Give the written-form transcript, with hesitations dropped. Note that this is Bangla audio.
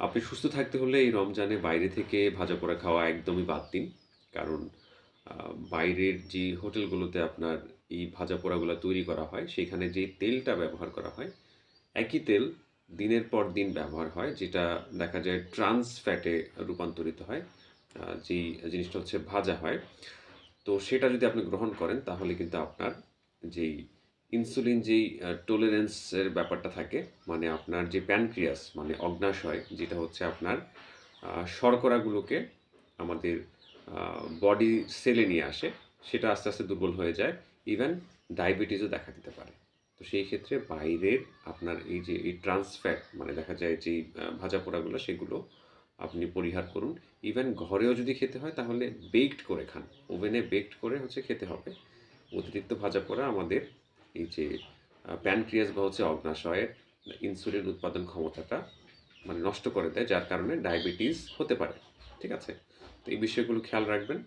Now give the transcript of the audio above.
আপনি সুস্থ থাকতে হলে এই রমজানে বাইরে থেকে ভাজাপোড়া খাওয়া একদমই বাদ দিন। কারণ বাইরের যে হোটেলগুলোতে আপনার এই ভাজাপোড়াগুলা তৈরি করা হয়, সেখানে যেই তেলটা ব্যবহার করা হয়, একই তেল দিনের পর দিন ব্যবহার হয়, যেটা দেখা যায় ট্রান্স ফ্যাটে রূপান্তরিত হয়। যেই জিনিসটা হচ্ছে ভাজা হয়। তো সেটা যদি আপনি গ্রহণ করেন তাহলে কিন্তু আপনার যেই ইনসুলিন যেই টলারেন্স এর ব্যাপারটা থাকে, মানে আপনার যে প্যানক্রিয়াস মানে অগ্ন্যাশয় যেটা হচ্ছে আপনার শর্করাগুলোকে আমাদের বডি সেলে নিয়ে আসে, সেটা আস্তে আস্তে দুর্বল হয়ে যায়। ইভেন ডায়াবেটিসও দেখা দিতে পারে। তো সেই ক্ষেত্রে বাইরের আপনার এই যে এই ট্রান্স ফ্যাট মানে দেখা যায় যেই ভাজা পোড়াগুলো সেগুলো আপনি পরিহার করুন। ইভেন ঘরেও যদি খেতে হয় তাহলে বেকড করে খান। ওভেনে বেকড করে হচ্ছে খেতে হবে। অতিরিক্ত ভাজা পোড়া আমাদের এই যে প্যানক্রিয়াস বা হচ্ছে অগ্ন্যাশয়ের ইনসুলিন উৎপাদন ক্ষমতাটা মানে নষ্ট করে দেয়, যার কারণে ডায়াবেটিস হতে পারে। ঠিক আছে? তো এই বিষয়গুলো খেয়াল রাখবেন।